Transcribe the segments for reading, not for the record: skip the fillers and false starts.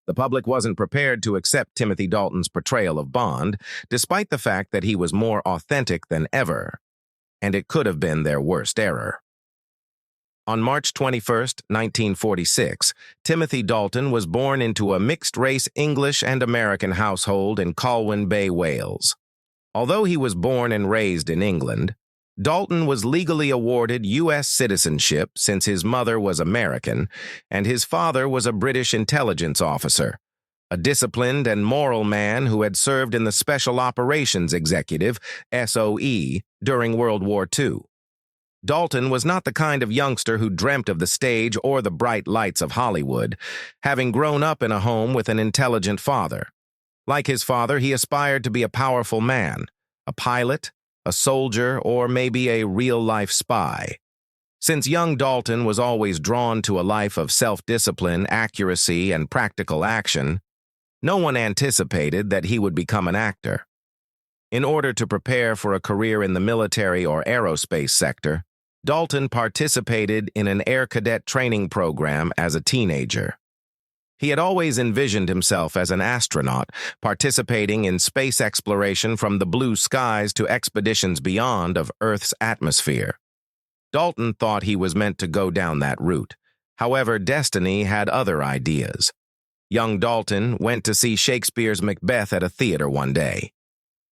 The public wasn't prepared to accept Timothy Dalton's portrayal of Bond, despite the fact that he was more authentic than ever, and it could have been their worst error. On March 21, 1946, Timothy Dalton was born into a mixed-race English and American household in Colwyn Bay, Wales. Although he was born and raised in England, Dalton was legally awarded U.S. citizenship since his mother was American and his father was a British intelligence officer, a disciplined and moral man who had served in the Special Operations Executive, SOE, during World War II. Dalton was not the kind of youngster who dreamt of the stage or the bright lights of Hollywood, having grown up in a home with an intelligent father. Like his father, he aspired to be a powerful man, a pilot, a soldier, or maybe a real-life spy. Since young Dalton was always drawn to a life of self-discipline, accuracy, and practical action, no one anticipated that he would become an actor. In order to prepare for a career in the military or aerospace sector, Dalton participated in an air cadet training program as a teenager. He had always envisioned himself as an astronaut, participating in space exploration from the blue skies to expeditions beyond of Earth's atmosphere. Dalton thought he was meant to go down that route. However, destiny had other ideas. Young Dalton went to see Shakespeare's Macbeth at a theater one day.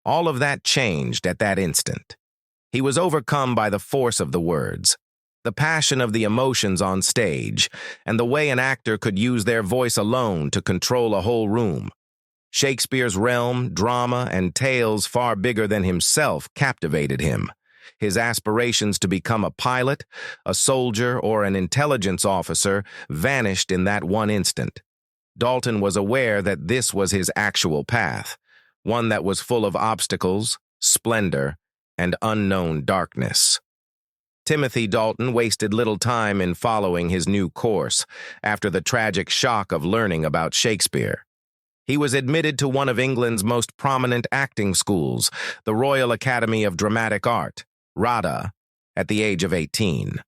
All of that changed at that instant. He was overcome by the force of the words, the passion of the emotions on stage, and the way an actor could use their voice alone to control a whole room. Shakespeare's realm, drama, and tales far bigger than himself captivated him. His aspirations to become a pilot, a soldier, or an intelligence officer vanished in that one instant. Dalton was aware that this was his actual path, one that was full of obstacles, splendor, and unknown darkness. Timothy Dalton wasted little time in following his new course after the tragic shock of learning about Shakespeare. He was admitted to one of England's most prominent acting schools, the Royal Academy of Dramatic Art, RADA, at the age of 18.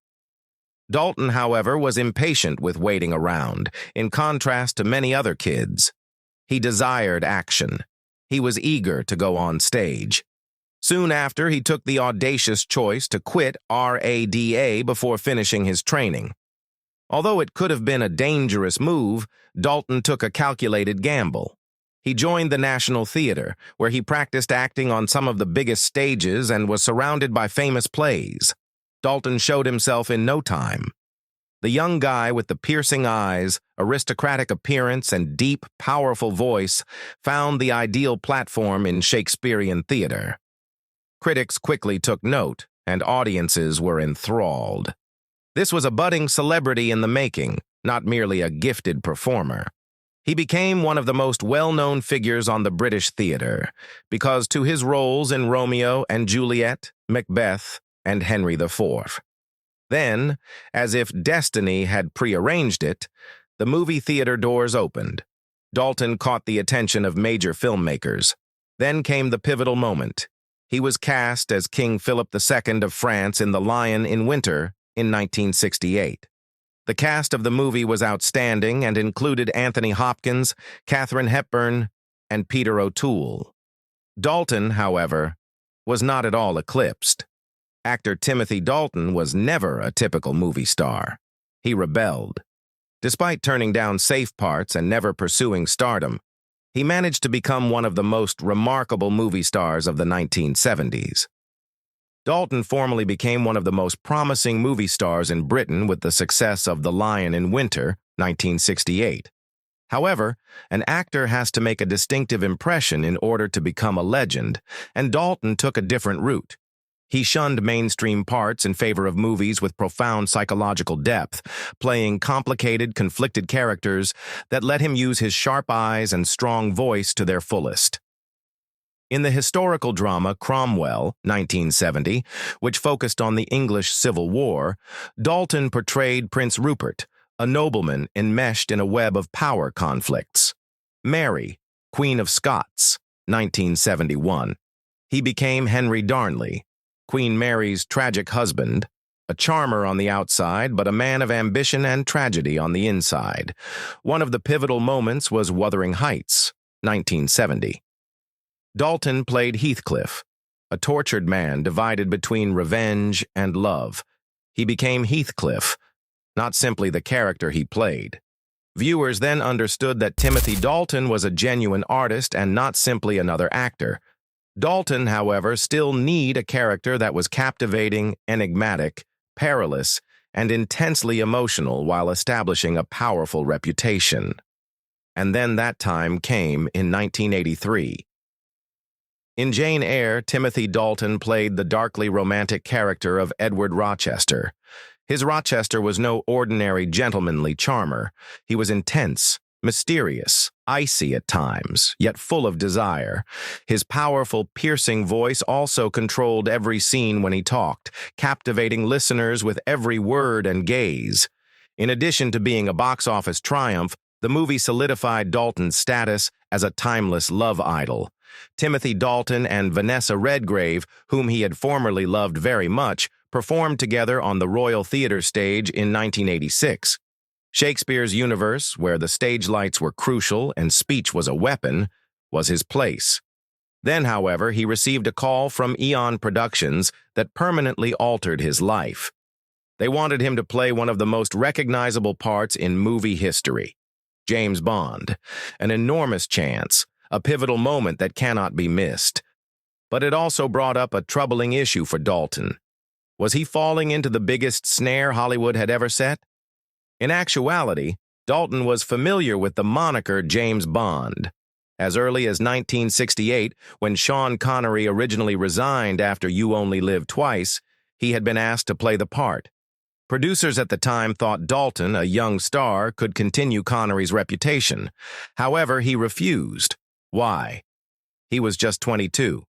Dalton, however, was impatient with waiting around, in contrast to many other kids. He desired action. He was eager to go on stage. Soon after, he took the audacious choice to quit RADA before finishing his training. Although it could have been a dangerous move, Dalton took a calculated gamble. He joined the National Theater, where he practiced acting on some of the biggest stages and was surrounded by famous plays. Dalton showed himself in no time. The young guy with the piercing eyes, aristocratic appearance, and deep, powerful voice found the ideal platform in Shakespearean theater. Critics quickly took note, and audiences were enthralled. This was a budding celebrity in the making, not merely a gifted performer. He became one of the most well-known figures on the British theater, because to his roles in Romeo and Juliet, Macbeth, and Henry IV. Then, as if destiny had prearranged it, the movie theater doors opened. Dalton caught the attention of major filmmakers. Then came the pivotal moment. He was cast as King Philip II of France in The Lion in Winter in 1968. The cast of the movie was outstanding and included Anthony Hopkins, Katharine Hepburn, and Peter O'Toole. Dalton, however, was not at all eclipsed. Actor Timothy Dalton was never a typical movie star. He rebelled. Despite turning down safe parts and never pursuing stardom, he managed to become one of the most remarkable movie stars of the 1970s. Dalton formally became one of the most promising movie stars in Britain with the success of The Lion in Winter, 1968. However, an actor has to make a distinctive impression in order to become a legend, and Dalton took a different route. He shunned mainstream parts in favor of movies with profound psychological depth, playing complicated, conflicted characters that let him use his sharp eyes and strong voice to their fullest. In the historical drama Cromwell, 1970, which focused on the English Civil War, Dalton portrayed Prince Rupert, a nobleman enmeshed in a web of power conflicts. Mary, Queen of Scots, 1971. He became Henry Darnley, Queen Mary's tragic husband, a charmer on the outside, but a man of ambition and tragedy on the inside. One of the pivotal moments was Wuthering Heights, 1970. Dalton played Heathcliff, a tortured man divided between revenge and love. He became Heathcliff, not simply the character he played. Viewers then understood that Timothy Dalton was a genuine artist and not simply another actor. Dalton, however, still needed a character that was captivating, enigmatic, perilous, and intensely emotional while establishing a powerful reputation. And then that time came in 1983. In Jane Eyre, Timothy Dalton played the darkly romantic character of Edward Rochester. His Rochester was no ordinary gentlemanly charmer. He was intense, mysterious, icy at times, yet full of desire. His powerful, piercing voice also controlled every scene when he talked, captivating listeners with every word and gaze. In addition to being a box office triumph, the movie solidified Dalton's status as a timeless love idol. Timothy Dalton and Vanessa Redgrave, whom he had formerly loved very much, performed together on the Royal Theatre stage in 1986. Shakespeare's universe, where the stage lights were crucial and speech was a weapon, was his place. Then, however, he received a call from Eon Productions that permanently altered his life. They wanted him to play one of the most recognizable parts in movie history, James Bond, an enormous chance, a pivotal moment that cannot be missed. But it also brought up a troubling issue for Dalton. Was he falling into the biggest snare Hollywood had ever set? In actuality, Dalton was familiar with the moniker James Bond. As early as 1968, when Sean Connery originally resigned after You Only Live Twice, he had been asked to play the part. Producers at the time thought Dalton, a young star, could continue Connery's reputation. However, he refused. Why? He was just 22.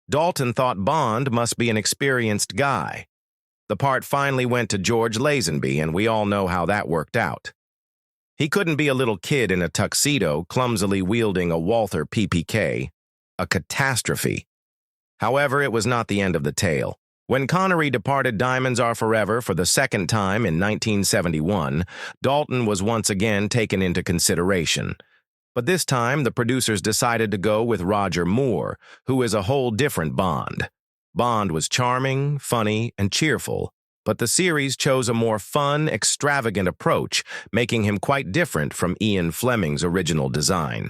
Dalton thought Bond must be an experienced guy. The part finally went to George Lazenby, and we all know how that worked out. He couldn't be a little kid in a tuxedo, clumsily wielding a Walther PPK. A catastrophe. However, it was not the end of the tale. When Connery departed Diamonds Are Forever for the second time in 1971, Dalton was once again taken into consideration. But this time, the producers decided to go with Roger Moore, who is a whole different Bond. Bond was charming, funny, and cheerful, but the series chose a more fun, extravagant approach, making him quite different from Ian Fleming's original design.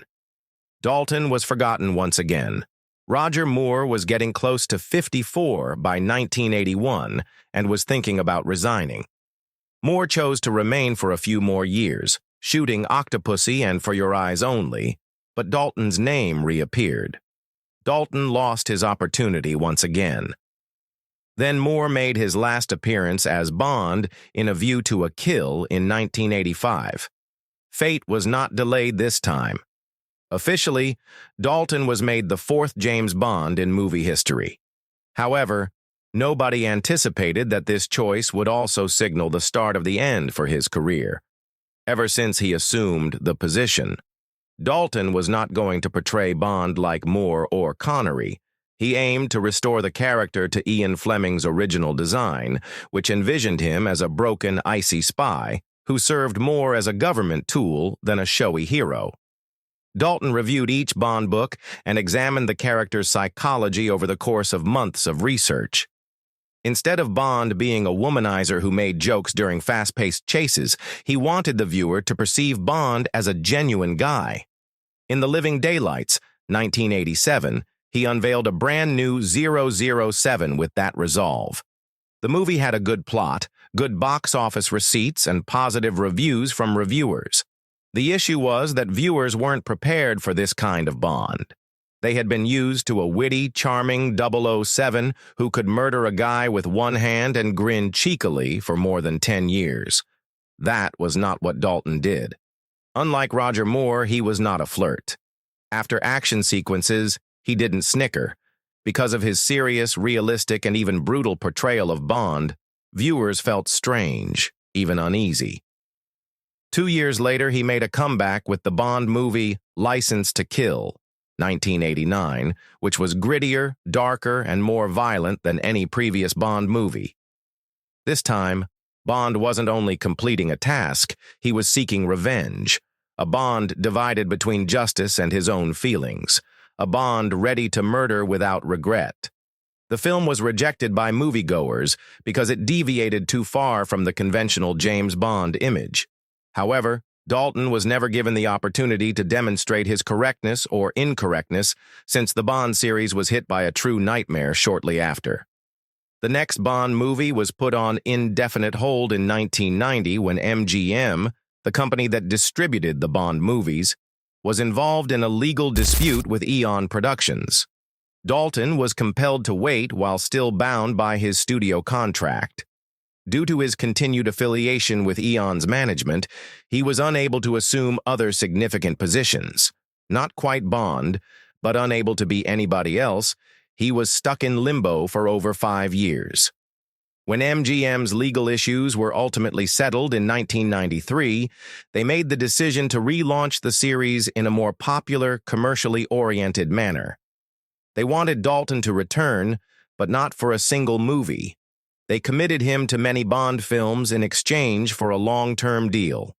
Dalton was forgotten once again. Roger Moore was getting close to 54 by 1981 and was thinking about resigning. Moore chose to remain for a few more years, shooting Octopussy and For Your Eyes Only, but Dalton's name reappeared. Dalton lost his opportunity once again. Then Moore made his last appearance as Bond in A View to a Kill in 1985. Fate was not delayed this time. Officially, Dalton was made the fourth James Bond in movie history. However, nobody anticipated that this choice would also signal the start of the end for his career. Ever since he assumed the position, Dalton was not going to portray Bond like Moore or Connery. He aimed to restore the character to Ian Fleming's original design, which envisioned him as a broken, icy spy who served more as a government tool than a showy hero. Dalton reviewed each Bond book and examined the character's psychology over the course of months of research. Instead of Bond being a womanizer who made jokes during fast-paced chases, he wanted the viewer to perceive Bond as a genuine guy. In The Living Daylights, 1987, he unveiled a brand new 007 with that resolve. The movie had a good plot, good box office receipts, and positive reviews from reviewers. The issue was that viewers weren't prepared for this kind of Bond. They had been used to a witty, charming 007 who could murder a guy with one hand and grin cheekily for more than 10 years. That was not what Dalton did. Unlike Roger Moore, he was not a flirt. After action sequences, he didn't snicker. Because of his serious, realistic, and even brutal portrayal of Bond, viewers felt strange, even uneasy. 2 years later, he made a comeback with the Bond movie License to Kill, 1989, which was grittier, darker, and more violent than any previous Bond movie. This time, Bond wasn't only completing a task, he was seeking revenge. A Bond divided between justice and his own feelings. A Bond ready to murder without regret. The film was rejected by moviegoers because it deviated too far from the conventional James Bond image. However, Dalton was never given the opportunity to demonstrate his correctness or incorrectness since the Bond series was hit by a true nightmare shortly after. The next Bond movie was put on indefinite hold in 1990 when MGM, the company that distributed the Bond movies, was involved in a legal dispute with Eon Productions. Dalton was compelled to wait while still bound by his studio contract. Due to his continued affiliation with Eon's management, he was unable to assume other significant positions. Not quite Bond, but unable to be anybody else, he was stuck in limbo for over 5 years. When MGM's legal issues were ultimately settled in 1993, they made the decision to relaunch the series in a more popular, commercially oriented manner. They wanted Dalton to return, but not for a single movie. They committed him to many Bond films in exchange for a long-term deal.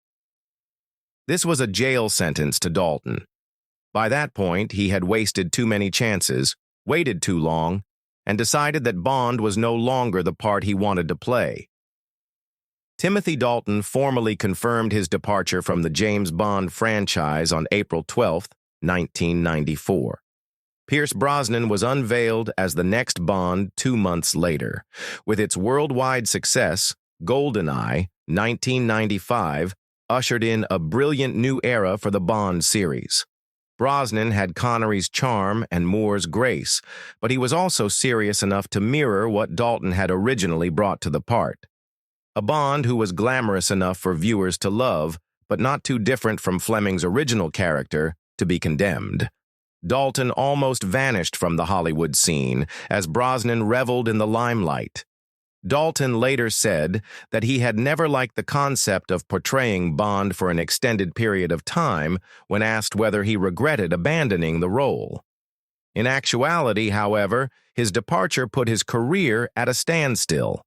This was a jail sentence to Dalton. By that point, he had wasted too many chances, waited too long, and decided that Bond was no longer the part he wanted to play. Timothy Dalton formally confirmed his departure from the James Bond franchise on April 12, 1994. Pierce Brosnan was unveiled as the next Bond 2 months later. With its worldwide success, GoldenEye, 1995, ushered in a brilliant new era for the Bond series. Brosnan had Connery's charm and Moore's grace, but he was also serious enough to mirror what Dalton had originally brought to the part. A Bond who was glamorous enough for viewers to love, but not too different from Fleming's original character to be condemned. Dalton almost vanished from the Hollywood scene as Brosnan reveled in the limelight. Dalton later said that he had never liked the concept of portraying Bond for an extended period of time when asked whether he regretted abandoning the role. In actuality, however, his departure put his career at a standstill.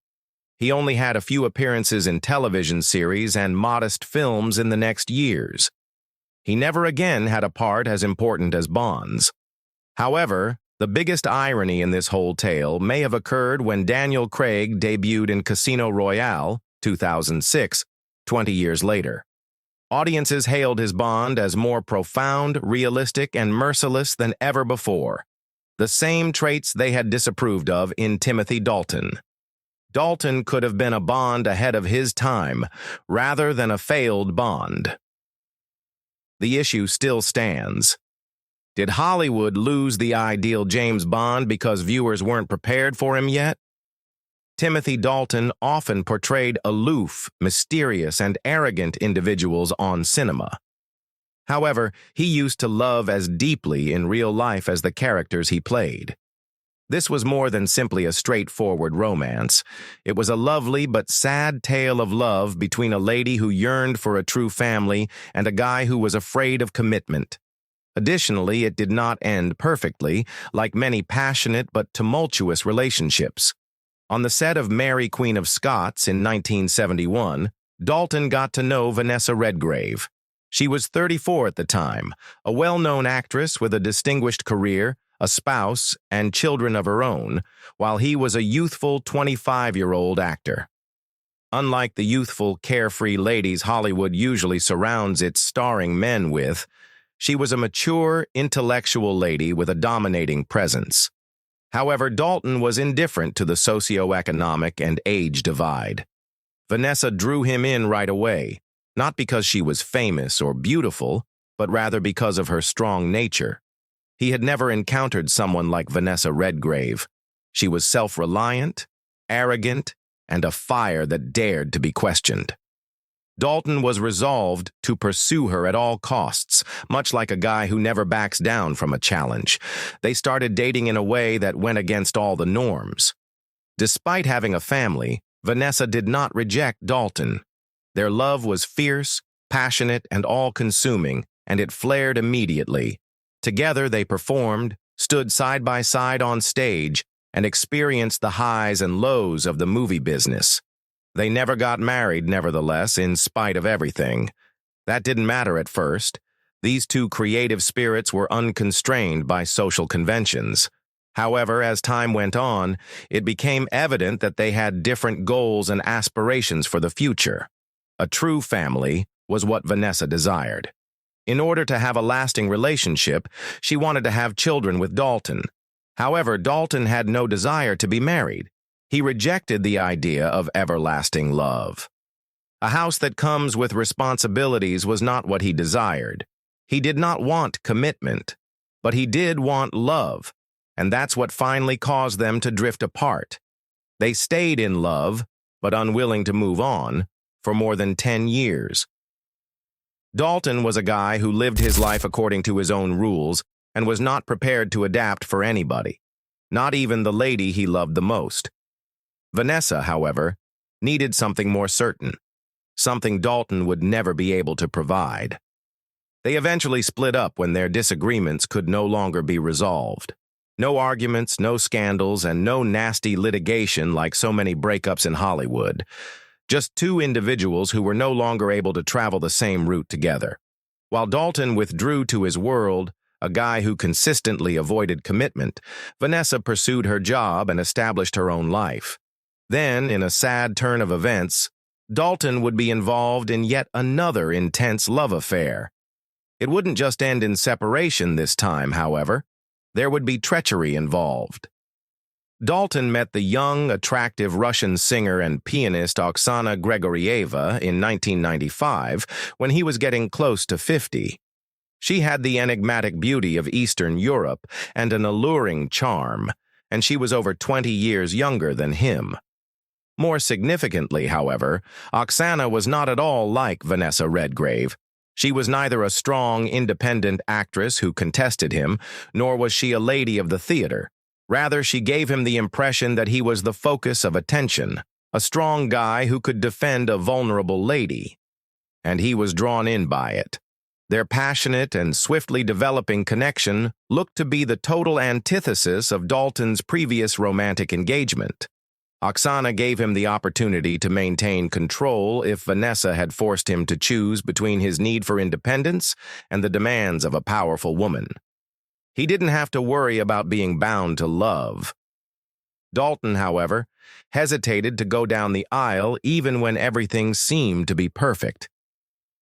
He only had a few appearances in television series and modest films in the next years. He never again had a part as important as Bond's. However, the biggest irony in this whole tale may have occurred when Daniel Craig debuted in Casino Royale, 2006, 20 years later. Audiences hailed his Bond as more profound, realistic, and merciless than ever before. The same traits they had disapproved of in Timothy Dalton. Dalton could have been a Bond ahead of his time, rather than a failed Bond. The issue still stands. Did Hollywood lose the ideal James Bond because viewers weren't prepared for him yet? Timothy Dalton often portrayed aloof, mysterious, and arrogant individuals on cinema. However, he used to love as deeply in real life as the characters he played. This was more than simply a straightforward romance. It was a lovely but sad tale of love between a lady who yearned for a true family and a guy who was afraid of commitment. Additionally, it did not end perfectly, like many passionate but tumultuous relationships. On the set of Mary, Queen of Scots in 1971, Dalton got to know Vanessa Redgrave. She was 34 at the time, a well-known actress with a distinguished career, a spouse, and children of her own, while he was a youthful 25-year-old actor. Unlike the youthful, carefree ladies Hollywood usually surrounds its starring men with, she was a mature, intellectual lady with a dominating presence. However, Dalton was indifferent to the socioeconomic and age divide. Vanessa drew him in right away, not because she was famous or beautiful, but rather because of her strong nature. He had never encountered someone like Vanessa Redgrave. She was self-reliant, arrogant, and a fire that dared to be questioned. Dalton was resolved to pursue her at all costs, much like a guy who never backs down from a challenge. They started dating in a way that went against all the norms. Despite having a family, Vanessa did not reject Dalton. Their love was fierce, passionate, and all-consuming, and it flared immediately. Together they performed, stood side by side on stage, and experienced the highs and lows of the movie business. They never got married, nevertheless, in spite of everything. That didn't matter at first. These two creative spirits were unconstrained by social conventions. However, as time went on, it became evident that they had different goals and aspirations for the future. A true family was what Vanessa desired. In order to have a lasting relationship, she wanted to have children with Dalton. However, Dalton had no desire to be married. He rejected the idea of everlasting love. A house that comes with responsibilities was not what he desired. He did not want commitment, but he did want love, and that's what finally caused them to drift apart. They stayed in love, but unwilling to move on, for more than 10 years. Dalton was a guy who lived his life according to his own rules and was not prepared to adapt for anybody, not even the lady he loved the most. Vanessa, however, needed something more certain, something Dalton would never be able to provide. They eventually split up when their disagreements could no longer be resolved. No arguments, no scandals, and no nasty litigation like so many breakups in Hollywood. Just two individuals who were no longer able to travel the same route together. While Dalton withdrew to his world, a guy who consistently avoided commitment, Vanessa pursued her job and established her own life. Then, in a sad turn of events, Dalton would be involved in yet another intense love affair. It wouldn't just end in separation this time, however. There would be treachery involved. Dalton met the young, attractive Russian singer and pianist Oksana Grigorieva in 1995 when he was getting close to 50. She had the enigmatic beauty of Eastern Europe and an alluring charm, and she was over 20 years younger than him. More significantly, however, Oksana was not at all like Vanessa Redgrave. She was neither a strong, independent actress who contested him, nor was she a lady of the theater. Rather, she gave him the impression that he was the focus of attention, a strong guy who could defend a vulnerable lady. And he was drawn in by it. Their passionate and swiftly developing connection looked to be the total antithesis of Dalton's previous romantic engagement. Oksana gave him the opportunity to maintain control if Vanessa had forced him to choose between his need for independence and the demands of a powerful woman. He didn't have to worry about being bound to love. Dalton, however, hesitated to go down the aisle even when everything seemed to be perfect.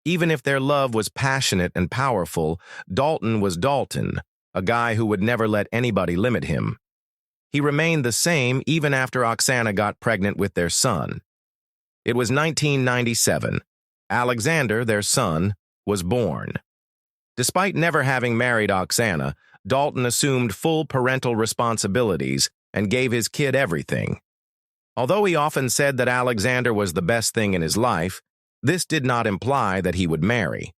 Even if their love was passionate and powerful, Dalton was Dalton, a guy who would never let anybody limit him. He remained the same even after Oksana got pregnant with their son. It was 1997. Alexander, their son, was born. Despite never having married Oksana, Dalton assumed full parental responsibilities and gave his kid everything. Although he often said that Alexander was the best thing in his life, this did not imply that he would marry.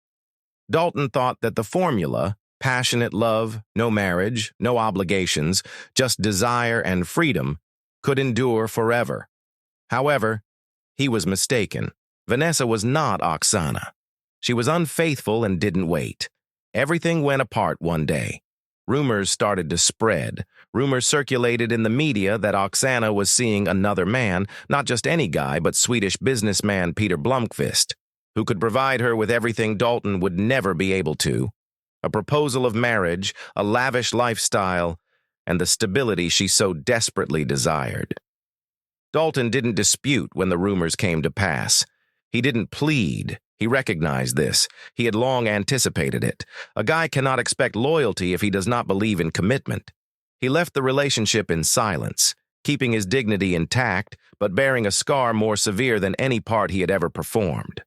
Dalton thought that the formula, passionate love, no marriage, no obligations, just desire and freedom, could endure forever. However, he was mistaken. Vanessa was not Oksana. She was unfaithful and didn't wait. Everything went apart one day. Rumors started to spread. Rumors circulated in the media that Oksana was seeing another man, not just any guy, but Swedish businessman Peter Blomqvist, who could provide her with everything Dalton would never be able to. A proposal of marriage, a lavish lifestyle, and the stability she so desperately desired. Dalton didn't dispute when the rumors came to pass. He didn't plead. He recognized this. He had long anticipated it. A guy cannot expect loyalty if he does not believe in commitment. He left the relationship in silence, keeping his dignity intact, but bearing a scar more severe than any part he had ever performed.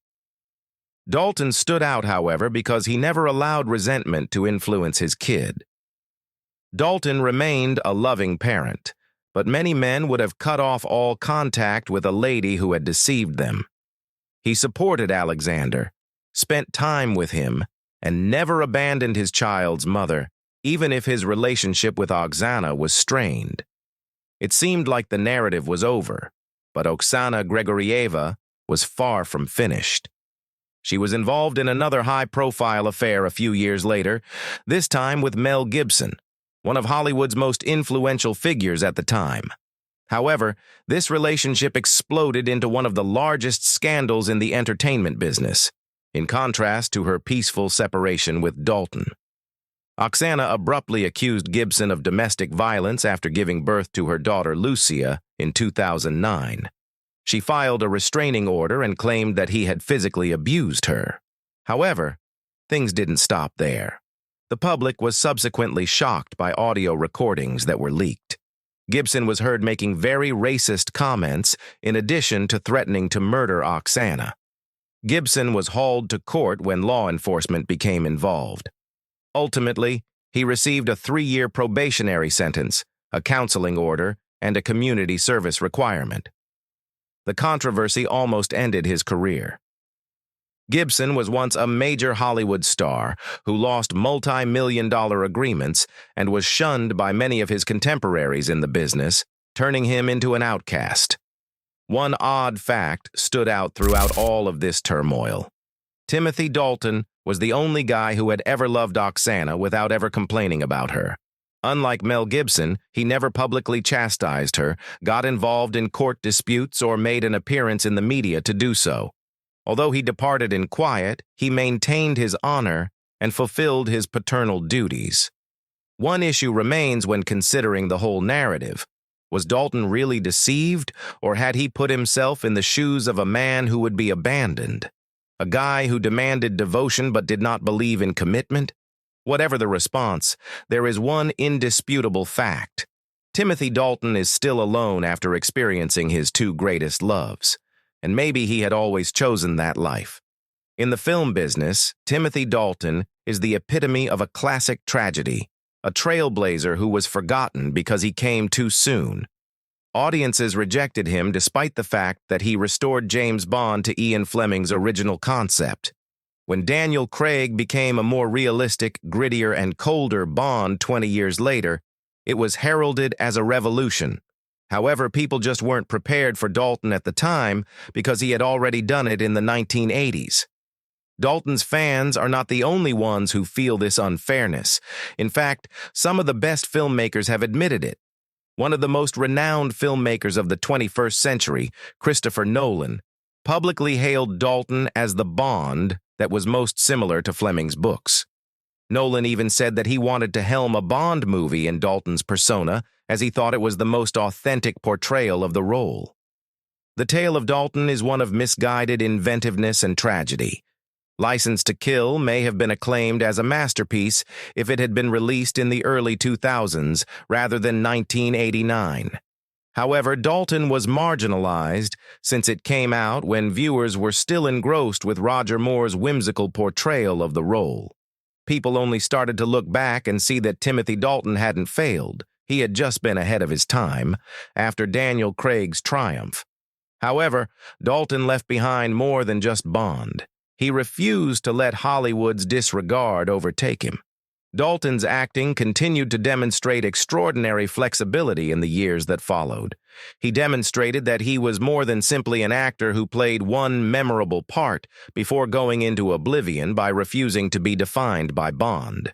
Dalton stood out, however, because he never allowed resentment to influence his kid. Dalton remained a loving parent, but many men would have cut off all contact with a lady who had deceived them. He supported Alexander, spent time with him, and never abandoned his child's mother, even if his relationship with Oksana was strained. It seemed like the narrative was over, but Oksana Grigorieva was far from finished. She was involved in another high-profile affair a few years later, this time with Mel Gibson, one of Hollywood's most influential figures at the time. However, this relationship exploded into one of the largest scandals in the entertainment business, in contrast to her peaceful separation with Dalton. Oksana abruptly accused Gibson of domestic violence after giving birth to her daughter Lucia in 2009. She filed a restraining order and claimed that he had physically abused her. However, things didn't stop there. The public was subsequently shocked by audio recordings that were leaked. Gibson was heard making very racist comments in addition to threatening to murder Oksana. Gibson was hauled to court when law enforcement became involved. Ultimately, he received a 3-year probationary sentence, a counseling order, and a community service requirement. The controversy almost ended his career. Gibson was once a major Hollywood star who lost multi-million-dollar agreements and was shunned by many of his contemporaries in the business, turning him into an outcast. One odd fact stood out throughout all of this turmoil. Timothy Dalton was the only guy who had ever loved Oksana without ever complaining about her. Unlike Mel Gibson, he never publicly chastised her, got involved in court disputes, or made an appearance in the media to do so. Although he departed in quiet, he maintained his honor and fulfilled his paternal duties. One issue remains when considering the whole narrative. Was Dalton really deceived, or had he put himself in the shoes of a man who would be abandoned? A guy who demanded devotion but did not believe in commitment? Whatever the response, there is one indisputable fact. Timothy Dalton is still alone after experiencing his 2 greatest loves, and maybe he had always chosen that life. In the film business, Timothy Dalton is the epitome of a classic tragedy, a trailblazer who was forgotten because he came too soon. Audiences rejected him despite the fact that he restored James Bond to Ian Fleming's original concept. When Daniel Craig became a more realistic, grittier, and colder Bond 20 years later, it was heralded as a revolution. However, people just weren't prepared for Dalton at the time because he had already done it in the 1980s. Dalton's fans are not the only ones who feel this unfairness. In fact, some of the best filmmakers have admitted it. One of the most renowned filmmakers of the 21st century, Christopher Nolan, publicly hailed Dalton as the Bond that was most similar to Fleming's books. Nolan even said that he wanted to helm a Bond movie in Dalton's persona, as he thought it was the most authentic portrayal of the role. The tale of Dalton is one of misguided inventiveness and tragedy. License to Kill may have been acclaimed as a masterpiece if it had been released in the early 2000s rather than 1989. However, Dalton was marginalized since it came out when viewers were still engrossed with Roger Moore's whimsical portrayal of the role. People only started to look back and see that Timothy Dalton hadn't failed. He had just been ahead of his time after Daniel Craig's triumph. However, Dalton left behind more than just Bond. He refused to let Hollywood's disregard overtake him. Dalton's acting continued to demonstrate extraordinary flexibility in the years that followed. He demonstrated that he was more than simply an actor who played one memorable part before going into oblivion by refusing to be defined by Bond.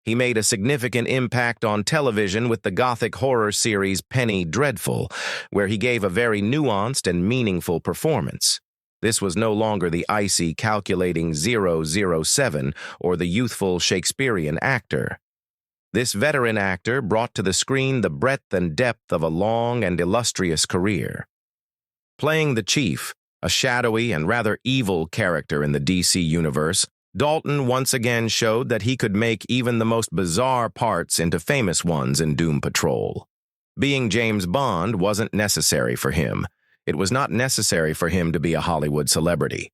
He made a significant impact on television with the gothic horror series Penny Dreadful, where he gave a very nuanced and meaningful performance. This was no longer the icy, calculating 007 or the youthful Shakespearean actor. This veteran actor brought to the screen the breadth and depth of a long and illustrious career. Playing the Chief, a shadowy and rather evil character in the DC universe, Dalton once again showed that he could make even the most bizarre parts into famous ones in Doom Patrol. Being James Bond wasn't necessary for him. It was not necessary for him to be a Hollywood celebrity.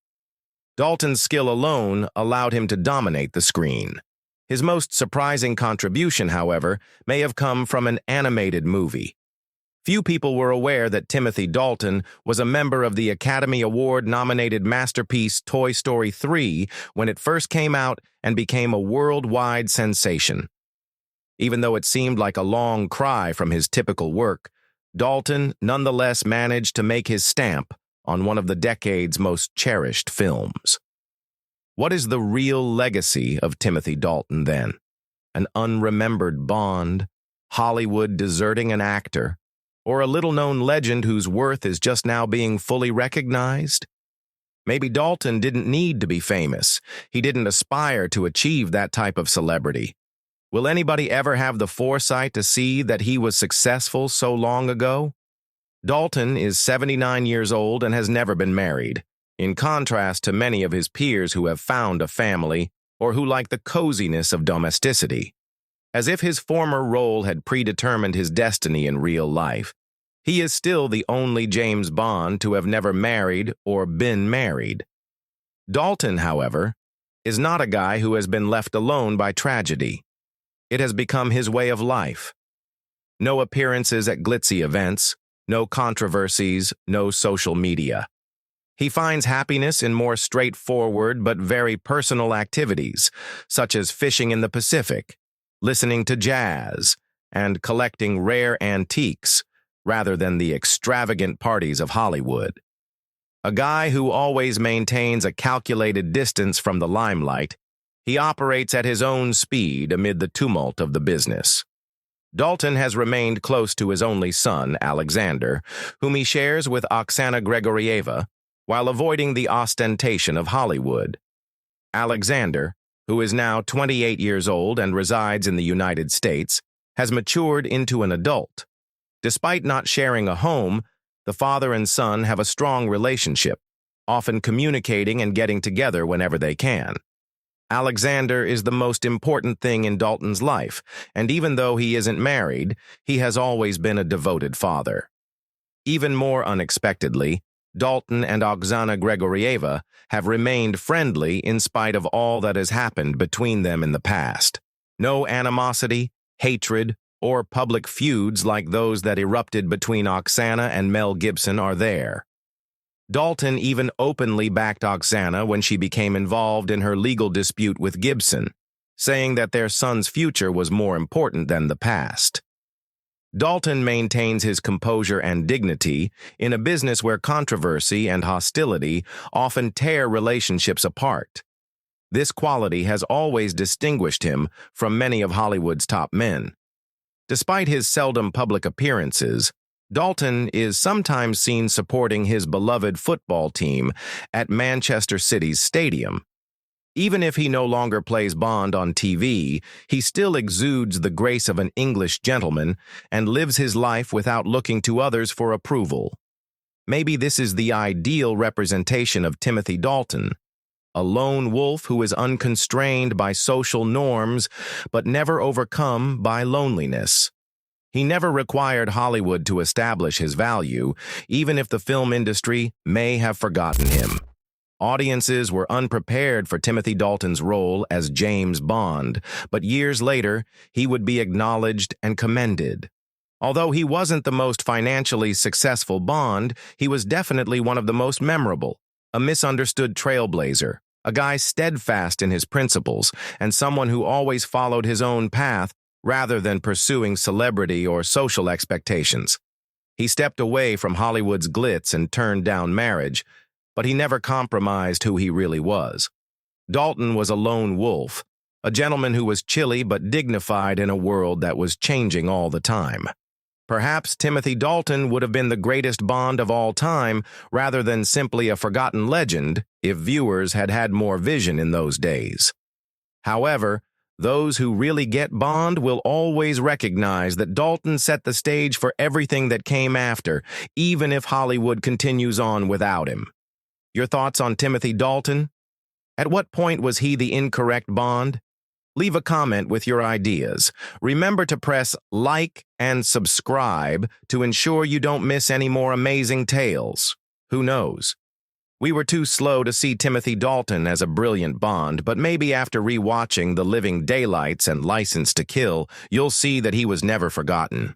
Dalton's skill alone allowed him to dominate the screen. His most surprising contribution, however, may have come from an animated movie. Few people were aware that Timothy Dalton was a member of the Academy Award-nominated masterpiece Toy Story 3 when it first came out and became a worldwide sensation. Even though it seemed like a long cry from his typical work, Dalton nonetheless managed to make his stamp on one of the decade's most cherished films. What is the real legacy of Timothy Dalton, then? An unremembered Bond, Hollywood deserting an actor, Or a little-known legend whose worth is just now being fully recognized? Maybe Dalton didn't need to be famous. He didn't aspire to achieve that type of celebrity. Will anybody ever have the foresight to see that he was successful so long ago? Dalton is 79 years old and has never been married, in contrast to many of his peers who have found a family or who like the coziness of domesticity. As if his former role had predetermined his destiny in real life, he is still the only James Bond to have never married or been married. Dalton, however, is not a guy who has been left alone by tragedy. It has become his way of life. No appearances at glitzy events, no controversies, no social media. He finds happiness in more straightforward but very personal activities, such as fishing in the Pacific, listening to jazz, and collecting rare antiques, rather than the extravagant parties of Hollywood. A guy who always maintains a calculated distance from the limelight, he operates at his own speed amid the tumult of the business. Dalton has remained close to his only son, Alexander, whom he shares with Oksana Grigorieva, while avoiding the ostentation of Hollywood. Alexander, who is now 28 years old and resides in the United States, has matured into an adult. Despite not sharing a home, the father and son have a strong relationship, often communicating and getting together whenever they can. Alexander is the most important thing in Dalton's life, and even though he isn't married, he has always been a devoted father. Even more unexpectedly, Dalton and Oksana Grigorieva have remained friendly in spite of all that has happened between them in the past. No animosity, hatred, or public feuds like those that erupted between Oksana and Mel Gibson are there. Dalton even openly backed Oksana when she became involved in her legal dispute with Gibson, saying that their son's future was more important than the past. Dalton maintains his composure and dignity in a business where controversy and hostility often tear relationships apart. This quality has always distinguished him from many of Hollywood's top men. Despite his seldom public appearances, Dalton is sometimes seen supporting his beloved football team at Manchester City's stadium. Even if he no longer plays Bond on TV, he still exudes the grace of an English gentleman and lives his life without looking to others for approval. Maybe this is the ideal representation of Timothy Dalton, a lone wolf who is unconstrained by social norms but never overcome by loneliness. He never required Hollywood to establish his value, even if the film industry may have forgotten him. Audiences were unprepared for Timothy Dalton's role as James Bond, but years later, he would be acknowledged and commended. Although he wasn't the most financially successful Bond, he was definitely one of the most memorable, a misunderstood trailblazer, a guy steadfast in his principles, and someone who always followed his own path rather than pursuing celebrity or social expectations. He stepped away from Hollywood's glitz and turned down marriage, but he never compromised who he really was. Dalton was a lone wolf, a gentleman who was chilly but dignified in a world that was changing all the time. Perhaps Timothy Dalton would have been the greatest Bond of all time rather than simply a forgotten legend if viewers had had more vision in those days. However, those who really get Bond will always recognize that Dalton set the stage for everything that came after, even if Hollywood continues on without him. Your thoughts on Timothy Dalton? At what point was he the incorrect Bond? Leave a comment with your ideas. Remember to press like and subscribe to ensure you don't miss any more amazing tales. Who knows? We were too slow to see Timothy Dalton as a brilliant Bond, but maybe after rewatching The Living Daylights and License to Kill, you'll see that he was never forgotten.